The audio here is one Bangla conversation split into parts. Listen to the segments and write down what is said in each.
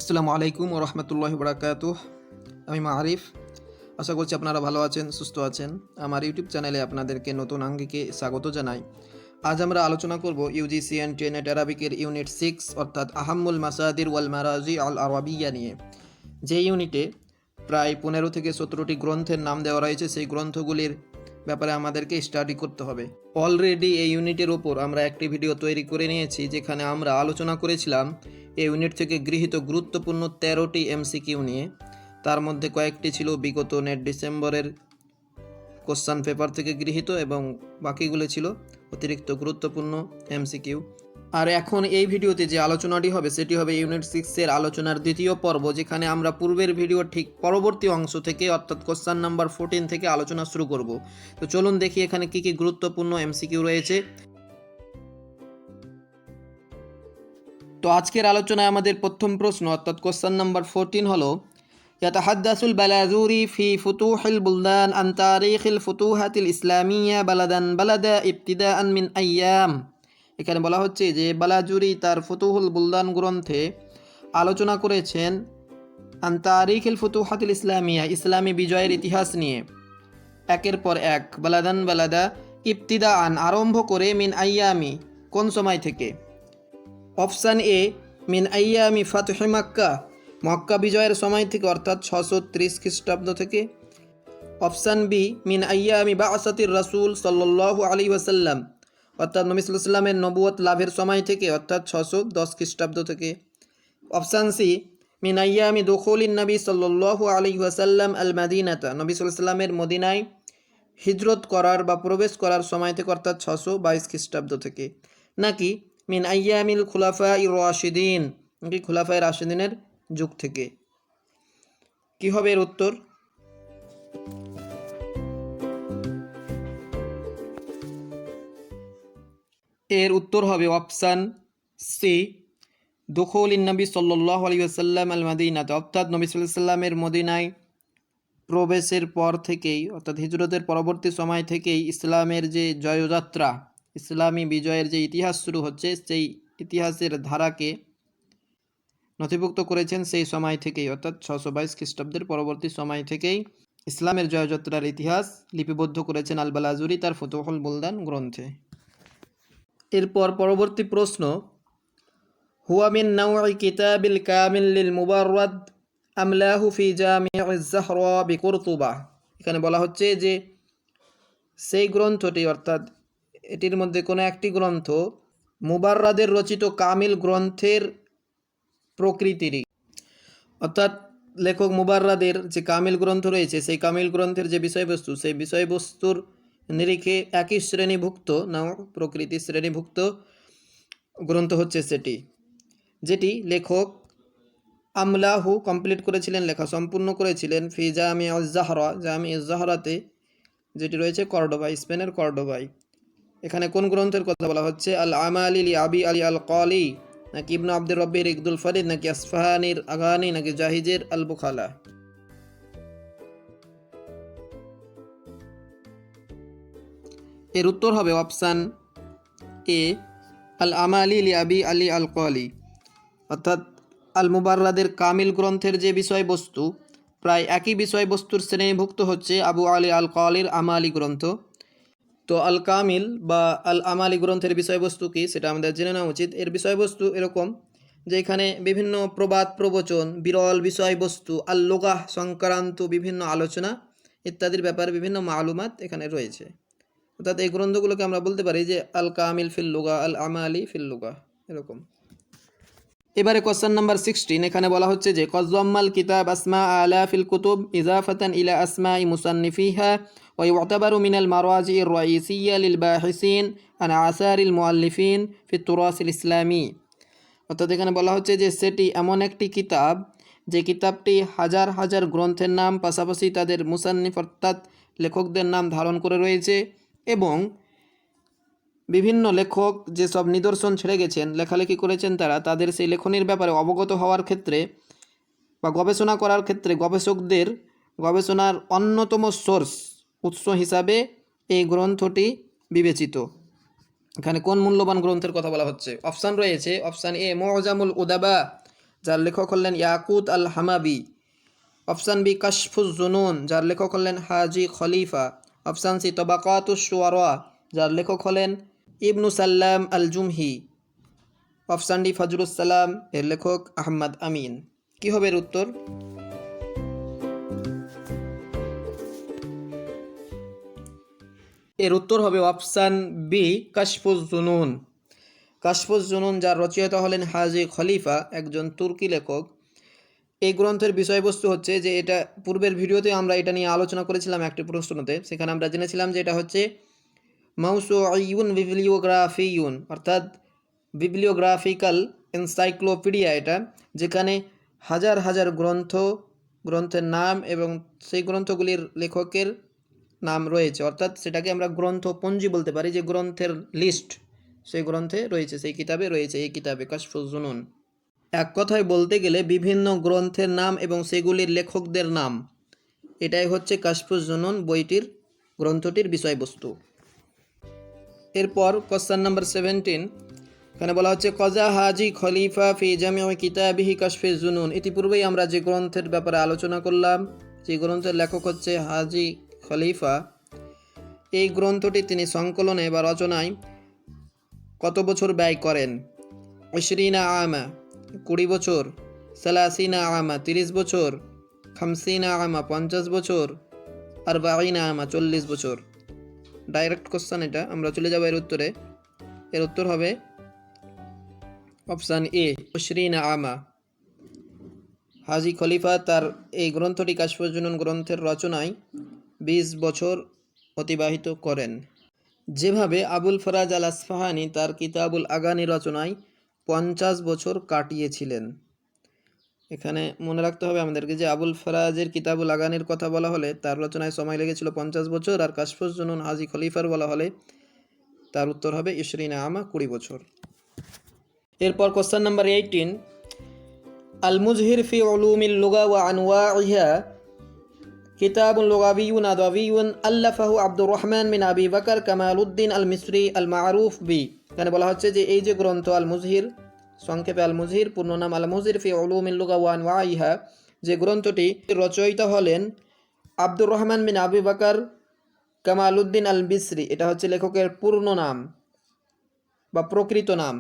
আসসালামু আলাইকুম ওয়া রাহমাতুল্লাহি ওয়া বারাকাতুহু। আমি মারিফ। আশা করছি আপনারা ভালো আছেন, সুস্থ আছেন। আমার ইউটিউব চ্যানেলে আপনাদেরকে নতুন আঙ্গিকে স্বাগত জানাই। আজ আমরা আলোচনা করব ইউজিসি অ্যান্ড টেনেট অ্যারাবিকের ইউনিট 6 অর্থাৎ আহাম্মুল মাসাদির ওয়াল মারাজি আল আরাবিয়া নিয়ে। যে ইউনিটে প্রায় 15 থেকে 17টি গ্রন্থের নাম দেওয়া রয়েছে, সেই গ্রন্থগুলির ব্যাপারে আমাদেরকে স্টাডি করতে হবে। অলরেডি এই ইউনিটের ওপর আমরা একটি ভিডিও তৈরি করে নিয়েছি, যেখানে আমরা আলোচনা করেছিলাম এই ইউনিট থেকে গৃহীত গুরুত্বপূর্ণ 13টি এমসিকিউ নিয়ে। তার মধ্যে কয়েকটি ছিল বিগত নেট ডিসেম্বরের কোশ্চান পেপার থেকে গৃহীত এবং বাকিগুলো ছিল অতিরিক্ত গুরুত্বপূর্ণ এমসিকিউ। আর এখন এই ভিডিওতে যে আলোচনাটি হবে সেটি হবে ইউনিট 6-এর আলোচনার দ্বিতীয় পর্ব, যেখানে আমরা পূর্বের ভিডিও ঠিক পরবর্তী অংশ থেকে অর্থাৎ কোশ্চান নাম্বার 14 থেকে আলোচনা শুরু করব। তো চলুন দেখি এখানে কি কি গুরুত্বপূর্ণ এমসিকিউ রয়েছে। তো আজকের আলোচনায় আমাদের প্রথম প্রশ্ন অর্থাৎ কোশ্চান নাম্বার 14 হলো ইয়াতাহাদ্দাসুল বালাজুরি ফি ফুতুহিল বুলদান আন তারিখিল ফুতুহাতিল ইসলামিয়া বালাদান বালাদা ইবতিদাআন মিন আইয়াম। এখানে বলা হচ্ছে যে বালাজুরি তার ফুতুহুল বুলদান গ্রন্থে আলোচনা করেছেন আন তারিখিল ফুতুহাতিল ইসলামিয়া, ইসলামী বিজয়ের ইতিহাস নিয়ে, একের পর এক, বালাদান বালাদা, ইবতিদাআন আরম্ভ করে, মিন আইয়ামি কোন সময় থেকে। অপশান এ মিন আইয়ামি ফাতহে মক্কা, মক্কা বিজয়ের সময় থেকে অর্থাৎ 630 খ্রিস্টাব্দ থেকে। অপশান বি মিন আইয়ামি বাআসাতির রাসূল সাল্লাল্লাহু আলাইহি ওয়াসাল্লাম, অর্থাৎ নবী সাল্লাল্লাহু আলাইহি ওয়াসাল্লামের নবুয়ত লাভের সময় থেকে অর্থাৎ 610 খ্রিস্টাব্দ থেকে। অপশান সি মিন আইয়ামি দুখুলিন নবী সাল্লাল্লাহু আলাইহি ওয়াসাল্লাম আল মাদিনাতা, নবী সাল্লাল্লাহু আলাইহি ওয়াসাল্লামের মদিনায় হিজরত করার বা প্রবেশ করার সময় থেকে অর্থাৎ 622 খ্রিস্টাব্দ থেকে। নাকি মিন আইয়ামিল খুলাফা ই রাশিদিন, নাকি খুলাফায়ে রাশিদিনের যুগ থেকে। কি হবে এর উত্তর? এর উত্তর হবে অপশান সি দুখুলিন নবী সাল্লাল্লাহু আলাইহি ওয়াসাল্লাম আল মাদিনাতে, অর্থাৎ নবী সাল্লাল্লাহু আলাইহি ওয়াসাল্লামের মদিনায় প্রবেশের পর থেকেই অর্থাৎ হিজরতের পরবর্তী সময় থেকেই ইসলামের যে জয়যাত্রা, ইসলামী বিজয়ের যে ইতিহাস শুরু হচ্ছে, সেই ইতিহাসের ধারাকে নথিভুক্ত করেছেন সেই সময় থেকেই অর্থাৎ 622 খ্রিস্টাব্দের পরবর্তী সময় থেকেই ইসলামের জয়যাত্রার ইতিহাস লিপিবদ্ধ করেছেন আল বালাজুরি তার ফুতুহুল বুলদান গ্রন্থে। এরপর পরবর্তী প্রশ্ন, হুয়া মিন নাওঈ কিতাবিল কামিল লিল মুবাররাদ আমলাহু ফি জামিউজ যাহরা বিকুরতুবা। এখানে বলা হচ্ছে যে সেই গ্রন্থটি অর্থাৎ এটির মধ্যে কোনো একটি গ্রন্থ মুবাররাদের রচিত কামিল গ্রন্থের প্রকৃতিরই, অর্থাৎ লেখক মুবাররাদের যে কামিল গ্রন্থ রয়েছে সেই কামিল গ্রন্থের যে বিষয়বস্তু, সেই বিষয়বস্তুর নিরিখে একই শ্রেণীভুক্ত না প্রকৃতি শ্রেণীভুক্ত গ্রন্থ হচ্ছে সেটি, যেটি লেখক আমলাহু কমপ্লিট করেছিলেন, লেখা সম্পূর্ণ করেছিলেন, ফি জামিউজ যাহরা, জামিউজ যাহরাতে, যেটি রয়েছে কর্ডোবায়, স্পেনের কর্ডোবায়। এখানে কোন গ্রন্থের কথা বলা হচ্ছে? আল আমালি লি আবি আলী আল কালি, নাকি ইবনু আব্দুর রব্বির ইকদুল ফরিদ, নাকি আসফাহানির আগানি, নাকি জাহিজের আল বুখালা। এর উত্তর হবে অপশান এ আল আমালি লি আবি আলী আল কালি, অর্থাৎ আল মুবাররাদের কামিল গ্রন্থের যে বিষয়বস্তু প্রায় একই বিষয়বস্তুর শ্রেণীভুক্ত হচ্ছে আবু আলী আল কালির আমালি গ্রন্থ। তো আল কামিল বা আল আমালি গ্রন্থের বিষয়বস্তু কি সেটা আমাদের জেনে নেওয়া উচিত। এর বিষয়বস্তু এরকম যে এখানে বিভিন্ন প্রবাদ প্রবচন, বিরল বিষয়বস্তু, আল লুগাহ সংক্রান্ত বিভিন্ন আলোচনা ইত্যাদির ব্যাপারে বিভিন্ন মালুমাত এখানে রয়েছে। অর্থাৎ এই গ্রন্থগুলোকে আমরা বলতে পারি যে আল কামিল ফিল লুগা, আল আমালি ফিল লুগা, এরকম। এবারে কোশ্চেন নাম্বার 16, এখানে বলা হচ্ছে যে কজ্জাম্মাল কিতাব আসমা আলা ফিল কুতুব ইজাফাতান ইলা আসমাই মুসান্নিফিহা ওয়া ইউতাবারু মিনাল মারাজি'ir রাইসিয়্যা লিল বাহিসিন আন আসারিল মুআল্লিফিন ফি তুরাসিল ইসলামী। অর্থাৎ এখানে বলা হচ্ছে যে সেটি এমন একটি কিতাব যে কিতাবটি হাজার হাজার গ্রন্থের নাম পাশাপাশি তাদের মুসান্নিফ অর্থাৎ লেখকদের নাম ধারণ করে রয়েছে, এবং বিভিন্ন লেখক যেসব নিদর্শন ছেড়ে গেছেন, লেখালেখি করেছেন, তাদের সেই লেখনীর ব্যাপারে অবগত হওয়ার ক্ষেত্রে বা গবেষণা করার ক্ষেত্রে গবেষকদের গবেষণার অন্যতম উৎস হিসাবে এই গ্রন্থটি বিবেচিত। এখানে কোন মূল্যবান গ্রন্থের কথা বলা হচ্ছে? অপশান রয়েছে, অপশান এ মুআজামুল উদাবা, যার লেখক হলেন ইয়াকুত আল হামাবি। অপশান বি কাশফুজ জুনুন, যার লেখক হলেন হাজি খলিফা। অপশান সি তবাকাতুশ শুআরা, যার লেখক হলেন ইবনু সাল্লাম আল জুমহি। অপশান ডি ফজরুস সালাম, এর লেখক আহমদ আমিন। কি হবে এর উত্তর? এর উত্তর হবে অপশান বি কাশফুজ জুনুন। কাশফুজ জুনুন, যার রচয়িতা হলেন হাজি খলিফা, একজন তুর্কি লেখক। এই গ্রন্থের বিষয়বস্তু হচ্ছে যে, এটা পূর্বের ভিডিওতে আমরা এটা নিয়ে আলোচনা করেছিলাম একটি প্রশ্নতে। সেখানে আমরা জেনেছিলাম যে এটা হচ্ছে মাউসুউইয়ুন বিবলিওগ্রাফিয়ুন, অর্থাৎ বিবলিওগ্রাফিক্যাল এনসাইক্লোপিডিয়া এটা, যেখানে হাজার হাজার গ্রন্থের নাম এবং সেই গ্রন্থগুলির লেখকের নাম রয়েছে, অর্থাৎ সেটাকে আমরা গ্রন্থপঞ্জি বলতে পারি, যে গ্রন্থের লিস্ট সেই গ্রন্থে রয়েছে, সেই কিতাবে রয়েছে, এই কিতাবে কাশফুজ জুনুন। এক কথায় বলতে গেলে বিভিন্ন গ্রন্থের নাম এবং সেগুলির লেখকদের নাম, এটাই হচ্ছে কাশফুজ জুনুন গ্রন্থটির বিষয়বস্তু। এরপর কোশ্চেন নাম্বার 17, এখানে বলা হচ্ছে কজা হাজি খলিফা ফি জামিউ কিতাবিহি কাশফুজ জুনুন। ইতিপূর্বেই আমরা যে গ্রন্থের ব্যাপারে আলোচনা করলাম, সেই গ্রন্থের লেখক হচ্ছে হাজি খলিফা। এই গ্রন্থটি তিনি সংকলনে বা রচনায় কত বছর ব্যয় করেন? 20 আমা 20 বছর, 30 আমা 30 বছর, 50 আমা 50 বছর, 40 আমা 40 বছর। ডাইরেক্ট কোশ্চেন এটা, আমরা চলে যাব এর উত্তরে। এর উত্তর হবে অপশান এ 20 আমা। হাজি খলিফা তার এই গ্রন্থটি কাশফুজ জুনুন গ্রন্থের রচনায় 20 বছর অতিবাহিত করেন। যেভাবে আবুল ফরাজ আল আসফাহানি তার কিতাবুল আগানি রচনায় 50 বছর কাটিয়েছিলেন। এখানে মনে রাখতে হবে আমাদেরকে যে আবুল ফরাজের কিতাবুল আগানির কথা বলা হলে তার রচনায় সময় লেগেছিল 50 বছর, আর কাশফুজ জুনুন হাজি খলিফার বলা হলে তার উত্তর হবে 20 আমা 20 বছর। এরপর কোশ্চেন নাম্বার 18, আল মুজহির ফি উলুমিল লুগা ওয়া আনওয়াইহা কিতাবুন লুগাবিয়ুন আদবিয়ুন আল্লাফাহু আব্দুর রহমান বিন আবি বকর কামালউদ্দিন আল মিসরি আল মারুফ বি। এখানে বলা হচ্ছে যে এই যে গ্রন্থ আল মুজহির, সংক্ষেপে আল মুজহির, পূর্ণ নাম আল মুজহির ফি উলুমিল লুগা ওয়া আনওয়াইহা, যে গ্রন্থটি রচয়িতা হলেন আব্দুর রহমান বিন আবি বকর কামালউদ্দিন আল মিসরি। এটা হচ্ছে লেখকের পূর্ণ নাম বা প্রকৃত নাম।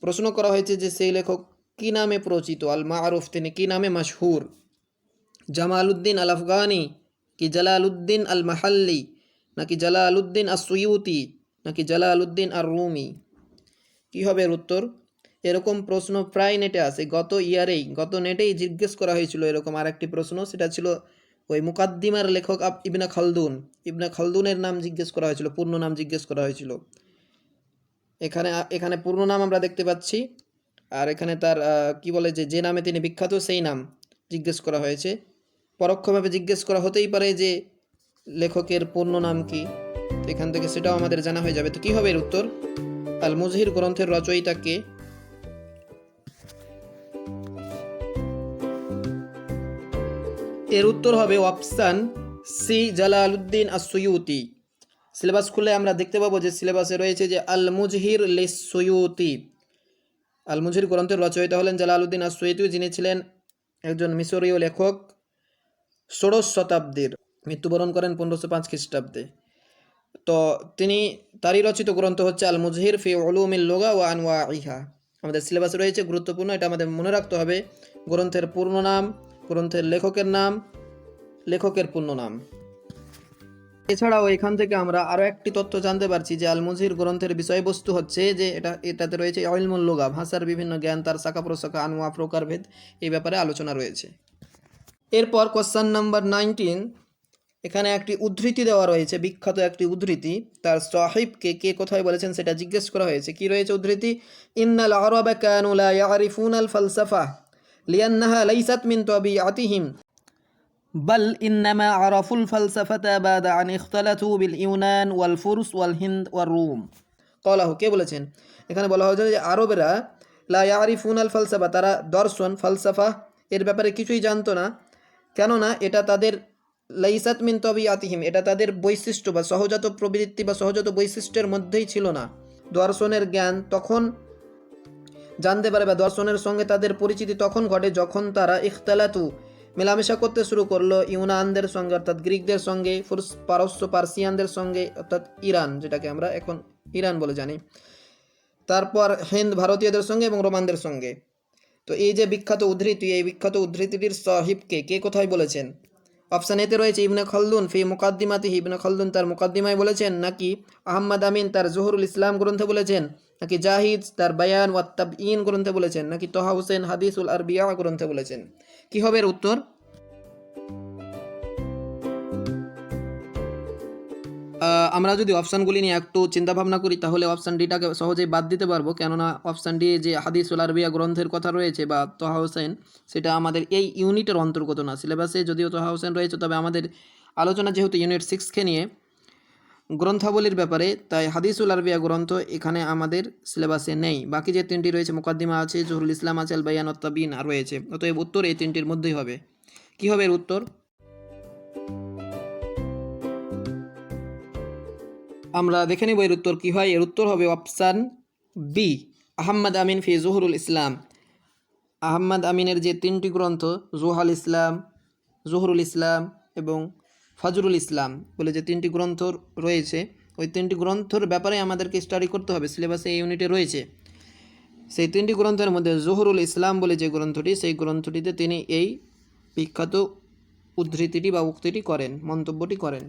প্রশ্ন করা হয়েছে যে সেই লেখক কি নামে পরিচিত, আল মারুফ, তিনি কি নামে মশহুর? জামালউদ্দিন আল আফগানি, কি জালালউদ্দিন আল মাহাল্লি, নাকি জালালউদ্দিন আস সুয়ুতি, নাকি জালালউদ্দিন আর রুমি? কী হবে এর উত্তর? এরকম প্রশ্ন প্রায় নেটে আসে। গত নেটেই জিজ্ঞেস করা হয়েছিল এরকম আরেকটি প্রশ্ন, সেটা ছিল ওই মুকাদ্দিমার লেখক ইবনে খালদুনের নাম জিজ্ঞেস করা হয়েছিল, পূর্ণ নাম জিজ্ঞেস করা হয়েছিল। এখানে পূর্ণ নাম আমরা দেখতে পাচ্ছি, আর এখানে তার কি বলে যে নামে তিনি বিখ্যাত সেই নাম জিজ্ঞেস করা হয়েছে। পরোক্ষভাবে জিজ্ঞেস করা হতেই পারে যে লেখকের পূর্ণ নাম কি, এখান থেকে সেটাও আমাদের জানা হয়ে যাবে। তো কী হবে এর উত্তর? আল মুজহির গ্রন্থের রচয়িতা কে? এর উত্তর হবে অপশান সি জালালউদ্দিন আস সুয়ুতি। সিলেবাস খুলে আমরা দেখতে পাবো যে সিলেবাসে রয়েছে যে আল মুজহির লিস সুয়ুতি। আল মুজহির গ্রন্থের রচয়িতা হলেন জালালউদ্দিন আস সুয়ুতি, যিনি ছিলেন একজন মিশরীয় লেখক, 16শ শতাব্দীর, মৃত্যুবরণ করেন 1505 খ্রিস্টাব্দে। তো তারই রচিত গ্রন্থ হচ্ছে আল মুজহির ফি উলুমিল লুগা ওয়া আনওয়াইহা। আমাদের সিলেবাসে রয়েছে, গুরুত্বপূর্ণ, এটা আমাদের মনে রাখতে হবে। গ্রন্থের পূর্ণ নাম, গ্রন্থের লেখকের নাম, লেখকের পূর্ণ নাম। এছাড়াও এখান থেকে আমরা আরও একটি তথ্য জানতে পারছি যে আল মুজহির গ্রন্থের বিষয়বস্তু হচ্ছে যে এটাতে রয়েছে ইলমুল লুগা, ভাষার বিভিন্ন জ্ঞান, তার শাখা প্রশাখা, আনওয়া, প্রকারভেদ, এই ব্যাপারে আলোচনা রয়েছে। এরপর কোশ্চেন নাম্বার 19, এখানে একটি উদ্ধৃতি দেওয়া রয়েছে, বিখ্যাত একটি উদ্ধৃতি। তার সাহিবকে কে কোথায় বলেছেন সেটা জিজ্ঞেস করা হয়েছে। কি রয়েছে উদ্ধৃতি? ইন্নাল আরাবা কানু লা ইয়ারিফুনাল ফালসাফা লিআন্নাহা লাইসাত মিন তাবিআতিহিম বাল ইন্নামা আরাফুল ফালসাফাতা বাদা আন ইখতালাতু বিল ইউনান ওয়াল ফুরস ওয়াল হিন্দ ওয়াল রুম। ক্বালাহু, কে বলেছেন? এখানে বলা হয়েছে যে আরবেরা লা ইয়ারিফুনাল ফালসাফা, তারা দর্শন, ফালসাফা এর ব্যাপারে কিছুই জানতো না, কেননা এটা তাদের লাইসাত মিন তাবিআতিহিম, এটা তাদের বৈশিষ্ট্য বা সহজাত প্রবৃত্তি বা সহজাত বৈশিষ্ট্যের মধ্যেই ছিল না। দর্শনের জ্ঞান তখন জানতে পারে বা দর্শনের সঙ্গে তাদের পরিচিতি তখন ঘটে যখন তারা ইখতালাতু মেলামেশা করতে শুরু করলো ইউনানদের সঙ্গে অর্থাৎ গ্রিকদের সঙ্গে, পারস্য পার্সিয়ানদের সঙ্গে অর্থাৎ ইরান, যেটাকে আমরা এখন ইরান বলে জানি, তারপর হিন্দ ভারতীয়দের সঙ্গে এবং রোমানদের সঙ্গে। তো এই যে বিখ্যাত উদ্ধৃতি, এই বিখ্যাত উদ্ধৃতিটির সাহিবকে কে কোথায় বলেছেন? অপশান এতে রয়েছে ইবনে খালদুন ফি মুকাদ্দিমাতিহি, ইবনে খালদুন তার মুকাদ্দিমায় বলেছেন, নাকি আহমদ আমিন তার জহুরুল ইসলাম গ্রন্থে বলেছেন, নাকি জাহিদ তার বায়ান ওয়াত তাবঈন গ্রন্থে বলেছেন, নাকি তোহা হোসেন হাদিসুল আরবিয়া গ্রন্থে বলেছেন। কি হবে এর উত্তর? আমরা যদি অপশানগুলি নিয়ে একটু চিন্তা ভাবনা করি তাহলে অপশান ডিটাকে সহজেই বাদ দিতে পারবো, কেননা অপশান ডি যে হাদিসুল আরবিয়া গ্রন্থের কথা রয়েছে বা তোহা হোসেন, সেটা আমাদের এই ইউনিটের অন্তর্গত না। সিলেবাসে যদিও তোহা হোসেন রয়েছে, তবে আমাদের আলোচনা যেহেতু ইউনিট 6কে নিয়ে গ্রন্থাবলীর ব্যাপারে, তাই হাদিসুল আরবিয়া গ্রন্থ এখানে আমাদের সিলেবাসে নেই। বাকি যে তিনটি রয়েছে, মুকাদ্দিমা আছে, জহুরুল ইসলাম আছে, আল বায়ান ওয়াত তাবঈন রয়েছে। অতএব উত্তর এই তিনটির মধ্যেই হবে। কি হবে এর উত্তর? আমরা দেখে নিব এর উত্তর কী হয়। এর উত্তর হবে অপশান বি, আহম্মদ আমিন ফি জহুরুল ইসলাম। আহম্মদ আমিনের যে তিনটি গ্রন্থ, জহুরুল ইসলাম এবং ফজরুল ইসলাম বলে যে তিনটি গ্রন্থ রয়েছে, ওই তিনটি গ্রন্থর ব্যাপারে আমাদেরকে স্টাডি করতে হবে, সিলেবাসে এই ইউনিটে রয়েছে। সেই তিনটি গ্রন্থের মধ্যে জহুরুল ইসলাম বলে যে গ্রন্থটি, সেই গ্রন্থটিতে তিনি এই বিখ্যাত উদ্ধৃতিটি বা উক্তিটি করেন, মন্তব্যটি করেন।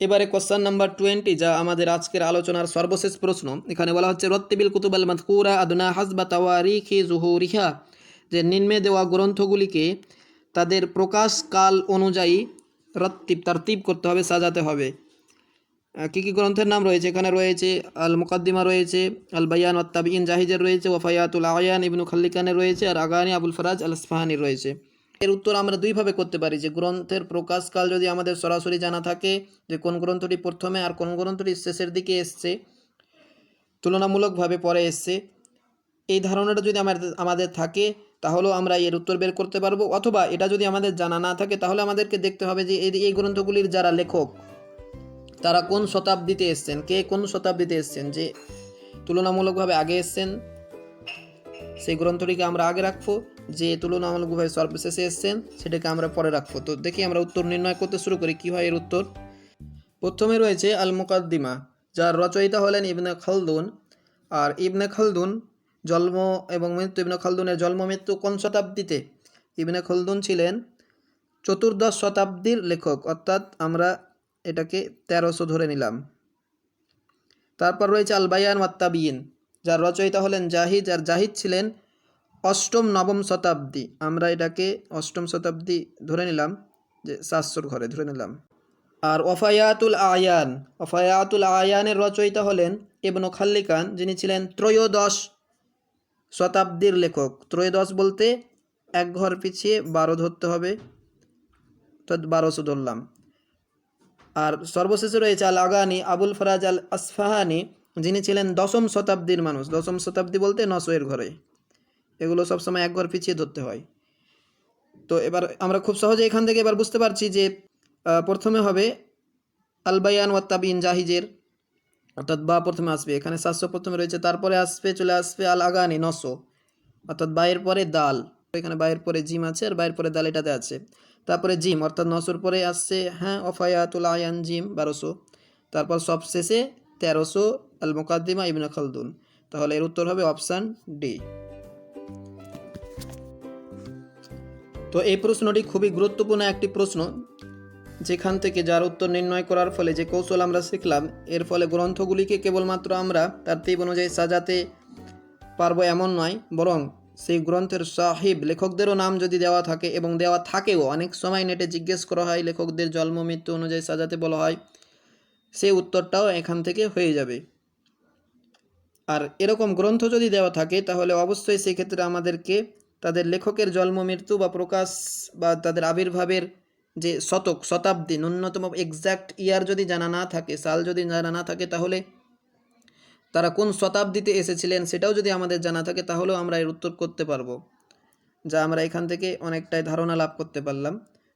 এবারে কোশ্চেন নাম্বার 20, যা আমাদের আজকের আলোচনার সর্বশেষ প্রশ্ন। এখানে বলা হচ্ছে রত্তিবিল কুতুবাল মাযকুরা আদনা হাসবা তাওয়ারিখি জুহুরিহা, যে নিম্নে দেওয়া গ্রন্থগুলিকে তাদের প্রকাশ কাল অনুযায়ী তারতিব করতে হবে, সাজাতে হবে। কী কী গ্রন্থের নাম রয়েছে? এখানে রয়েছে আল মুকাদ্দিমা রয়েছে, আল বায়ান ওয়াত তাবঈন জাহিজের রয়েছে, ওয়াফায়াতুল আয়ান ইবনু খাল্লিকানের রয়েছে, আর আগানি আবুল ফরাজ আল আসফাহানির রয়েছে। এর উত্তর আমরা দুইভাবে করতে পারি, যে গ্রন্থের প্রকাশকাল যদি আমাদের সরাসরি জানা থাকে, যে কোন গ্রন্থটি প্রথমে আর কোন গ্রন্থটি শেষের দিকে এসছে, তুলনামূলকভাবে পরে এসছে, এই ধারণাটা যদি আমাদের থাকে তাহলেও আমরা এর উত্তর বের করতে পারবো। অথবা এটা যদি আমাদের জানা না থাকে তাহলে আমাদেরকে দেখতে হবে যে এই গ্রন্থগুলির যারা লেখক তারা কোন শতাব্দীতে এসছেন, কে কোন শতাব্দীতে এসছেন, যে তুলনামূলকভাবে আগে এসছেন সেই গ্রন্থটিকে আমরা আগে রাখবো, যে তুলনামূলকভাবে সর্বশেষে এসছেন সেটাকে আমরা পরে রাখবো। তো দেখি আমরা উত্তর নির্ণয় করতে শুরু করি। কী হয় এর উত্তর? প্রথমে রয়েছে আল মুকাদ্দিমা, যার রচয়িতা হলেন ইবনে খালদুন। আর ইবনে খালদুন জন্ম এবং মৃত্যু, ইবনে খালদুনের জন্ম মৃত্যু কোন শতাব্দীতে? ইবনে খালদুন ছিলেন 14শ শতাব্দীর লেখক, অর্থাৎ আমরা এটাকে 1300 ধরে নিলাম। তারপর রয়েছে আল বায়ান ওয়াত তাবঈন, যার রচয়িতা হলেন জাহিদ, আর জাহিদ ছিলেন 8ম 9ম শতাব্দী, আমরা এটাকে 8ম শতাব্দী ধরে নিলাম, যে 700 ঘরে ধরে নিলাম। আর ওয়াফায়াতুল আয়ানের রচয়িতা হলেন ইবনু খাল্লিকান, যিনি ছিলেন 13শ শতাব্দীর লেখক। 13 বলতে এক ঘর পিছিয়ে 12 ধরতে হবে, অর্থাৎ 1200 ধরলাম। আর সর্বশেষে রয়েছে আল আগানি আবুল ফরাজ আল আসফাহানি, যিনি ছিলেন 10ম শতাব্দীর মানুষ। 10ম শতাব্দী বলতে 900 ঘরে, এগুলো সবসময় এক ঘর পিছিয়ে ধরতে হয়। তো এবার আমরা খুব সহজে এখান থেকে এবার বুঝতে পারছি যে প্রথমে হবে আল বায়ান ওয়াত তাবঈন জাহিজের, অর্থাৎ বা প্রথমে আসবে, এখানে 700 প্রথমে রয়েছে, তারপরে চলে আসবে আল আগানি 900, অর্থাৎ বায়ের পরে দাল, এখানে বায়ের পরে জিম আছে আর বায়ের পরে দাল এটাতে আছে, তারপরে জিম অর্থাৎ 900 পরে আসছে ওয়াফায়াতুল আয়ান জিম 1200, তারপর সব শেষে 1300 আল মুকাদ্দিমা ইবনে খালদুন। তাহলে এর উত্তর হবে অপশান ডি। তো এই প্রশ্নটি খুবই গুরুত্বপূর্ণ একটি প্রশ্ন, যেখান থেকে যার উত্তর নির্ণয় করার ফলে যে কৌশল আমরা শিখলাম, এর ফলে গ্রন্থগুলিকে কেবলমাত্র আমরা তারতিব অনুযায়ী সাজাতে পারবো এমন নয়, বরং সেই গ্রন্থের সাহিব লেখকদেরও নাম যদি দেওয়া থাকে, এবং দেওয়া থাকেও, অনেক সময় নেটে জিজ্ঞেস করা হয় লেখকদের জন্ম মৃত্যু অনুযায়ী সাজাতে বলা হয়, সেই উত্তরটাও এখান থেকে হয়ে যাবে। আর এরকম গ্রন্থ যদি দেওয়া থাকে তাহলে অবশ্যই সেই ক্ষেত্রে আমাদেরকে তাদের লেখকের জন্ম মৃত্যু বা প্রকাশ বা তাদের আবির্ভাবের যে শতাব্দী, ন্যূনতম এক্স্যাক্ট ইয়ার যদি জানা না থাকে, সাল যদি জানা না থাকে, তাহলে তারা কোন শতাব্দীতে এসেছিলেন সেটাও যদি আমাদের জানা থাকে, তাহলেও আমরা এর উত্তর করতে পারবো, যা আমরা এখান থেকে অনেকটাই ধারণা লাভ করতে পারলাম।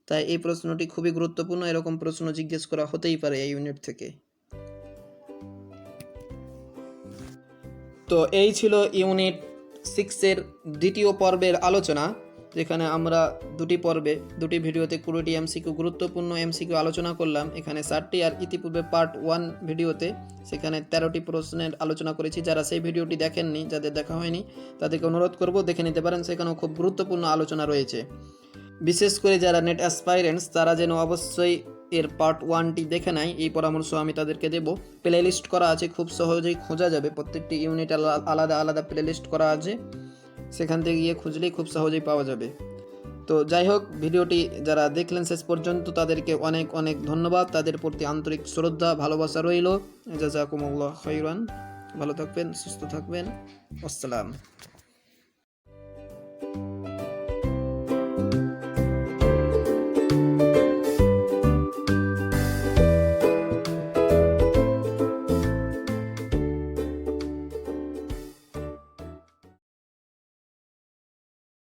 তাই এই প্রশ্নটি খুবই গুরুত্বপূর্ণ, এরকম প্রশ্ন জিজ্ঞেস করা হতেই পারে এই ইউনিট থেকে। তো এই ছিল ইউনিট 6-এর দ্বিতীয় পর্বের আলোচনা, যেখানে আমরা দুটি পর্বে দুটি ভিডিওতে 20টি এমসিকিউ গুরুত্বপূর্ণ এমসিকিউ আলোচনা করলাম। এখানে 4টি, আর ইতিপূর্বে পার্ট 1 ভিডিওতে সেখানে 13টি প্রশ্নের আলোচনা করেছি। যারা সেই ভিডিওটি দেখেননি, যাদের দেখা হয়নি, তাদেরকে অনুরোধ করব দেখে নিতে পারেন, সেখানেও খুব গুরুত্বপূর্ণ আলোচনা রয়েছে। বিশেষ করে যারা নেট অ্যাসপাইরেন্টস, তারা যেন অবশ্যই এর পার্ট 1টি দেখে নেয়, এই পরামর্শ আমি তাদেরকে দেব। প্লে লিস্ট করা আছে, খুব সহজেই খোঁজা যাবে, প্রত্যেকটি ইউনিট আলাদা আলাদা প্লে লিস্ট করা আছে, সেখান থেকে গিয়ে খুঁজলেই খুব সহজেই পাওয়া যাবে। তো যাই হোক, ভিডিওটি যারা দেখলেন শেষ পর্যন্ত, তাদেরকে অনেক অনেক ধন্যবাদ, তাদের প্রতি আন্তরিক শ্রদ্ধা ভালোবাসা রইল। জাযাকুমুল্লাহ খাইরান। ভালো থাকবেন, সুস্থ থাকবেন। আসসালাম।